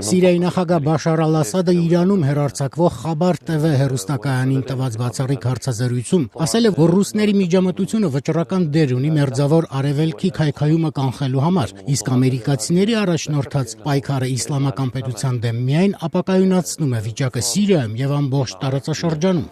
Սիրիայի նախագահ Բաշար Ալ-Ասադը Իրանում հեռարձակվող Խաբար TV հեռուստակայանին տված բացառիկ հարցազրույցում ասել է, որ ռուսների միջամտությունը վճռական դեր ունի Մերձավոր Արևելքի քայքայումը կանխելու համար, իսկ ամերիկացիների առաջնորդած պայքարը իսլամական պետության դեմ միայն ապակայունացնում է վիճակը Սիրիայում եւ ամբողջ տարածաշրջանում։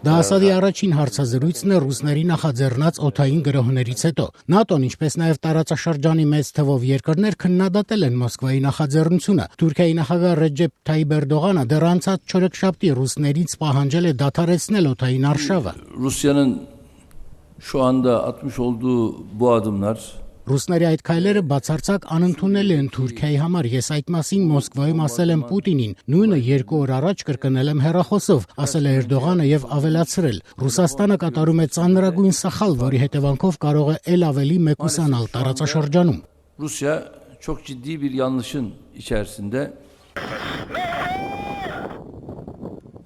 Դա Ասադի առաջին հարցազրույցն է ռուսների նախաձեռնած օդային գրոհներից հետո։ ՆԱՏՕ-ն, ինչպես նաև տարածաշրջանի մեծ թվով երկրներ քննադատել են Մոսկվայի նախաձեռնությունը։ Թուրքիայի նախագահ Ռեջեփ Թայիպ Էրդողանը դեռ անցած չորեքշաբթի ռուսներից պահանջել է դադարեցնել օդային արշավը։ Rusya'nın şu anda atmış olduğu bu adımlar Ռուսների այդ քայլերը բացարձակ անընդունելի են Թուրքիայի համար։ Ես այդ մասին Մոսկվայում ասել եմ Պուտինին, նույնը 2 օր առաջ կրկնել եմ հեռախոսով, ասել է Էրդողանը եւ ավելացրել. Ռուսաստանը կատարում է ծանրագույն սխալ, որի հետևանքով կարող է ել ավելի մեկուսանալ տարածաշրջանում։ Rusya çok ciddi bir yanlışın içerisinde.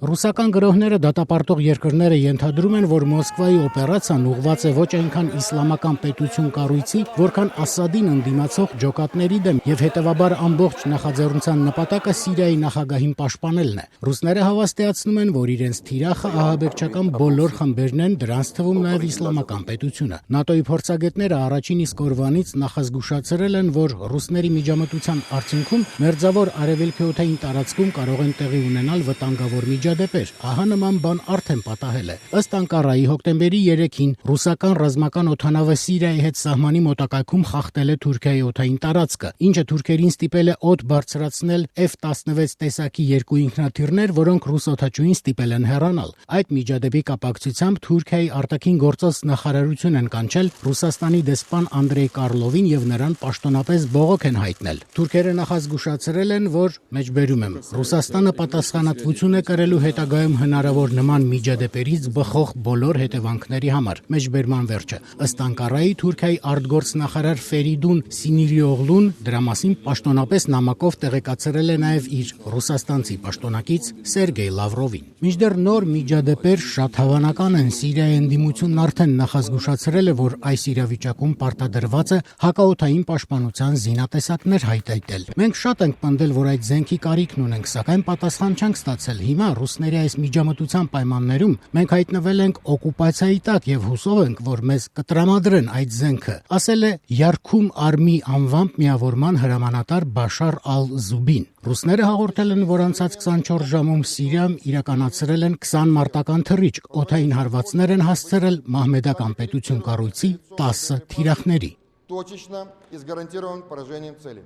Ռուսական գրոհները դատապարտող երկրները ենթադրում են, որ Մոսկվայի օպերացիան ուղղված է ոչ այնքան իսլամական պետություն կառույցի, որքան Ասադին ընդդիմացող ջոկատների դեմ եւ հետեւաբար ամբողջ նախաձեռնության նպատակը Սիրիայի նախագահին պաշտպանելն է։ Ռուսները հավաստիացնում են, որ իրենց թիրախը ահաբեկչական բոլոր խմբերն են, դրանց թվում նաեւ իսլամական պետությունը։ ՆԱՏՕ-ի փորձագետները առաջին իսկ օրվանից նախազգուշացրել են, որ ռուսների միջամտության արդյունքում Մերձավոր Արևելքի օդային տարածքում կարող են տեղի ունենալ վտանգավոր միջադեպեր։ Ահա նման բան արդեն պատահել է։ Ըստ Անկարայի հոկտեմբերի 3-ին ռուսական ռազմական օդանավը Սիրիայի հետ սահմանի մոտակայքում խախտել է Թուրքիայի օդային տարածքը, ինչը թուրքերին ստիպել է օդ բարձրացնել F-16 տեսակի 2 ինքնաթիռներ, որոնք ռուս օդաչուին ստիպել են հեռանալ։ Այդ միջադեպի կապակցությամբ Թուրքիայի արտաքին գործոս նախարարություն են կանչել Ռուսաստանի դեսպան Անդրեյ Կարլովին եւ նրան պաշտոնապես բողոք են հայտնել։ Թուրքերը նախազգուշացրել են, որ մեջբերում եմ Ռուսաստանը պատասխանատվություն է կրել հետագայում հնարավոր նման միջադեպերից բխող բոլոր հետևանքների համար։ Մեջբերման վերջը։ Ըստ Անկարայի Թուրքիայի արտգործնախարար Ֆերիդուն Սինիրիօղլուն դրա մասին պաշտոնապես նամակով տեղեկացրել է նաև իր ռուսաստանցի պաշտոնակից Սերգեյ Լավրովին։ Մինչդեռ նոր միջադեպեր շատ հավանական են։ Սիրիայի ընդդիմությունն արդեն նախազգուշացրել է, որ այս իրավիճակում պարտադրված է հակաօդային պաշտպանության զինատեսակներ հայտարարել։ Մենք շատ ենք պնդել, որ այդ զենքի կարիքն ունենք, սակայն պատասխան չենք ստացել։ Հիմա ռուսների այս միջամտության պայմաններում մենք հայտնվել ենք օկուպացիայի տակ եւ հուսով ենք, որ մեզ կտրամադրեն այդ զենքը, ասել է Յարքում Արմի անվամբ միավորման հրամանատար Բաշար Ալ-Զուբին։ Ռուսները հաղորդել են, որ անցած 24 ժամում Սիրիայում իրականացրել են 20 մարտական թռիչք, օդային հարվածներ են հասցրել մահմեդական պետություն կառույցի 10 թիրախների։ Точечно и с гарантированным поражением цели.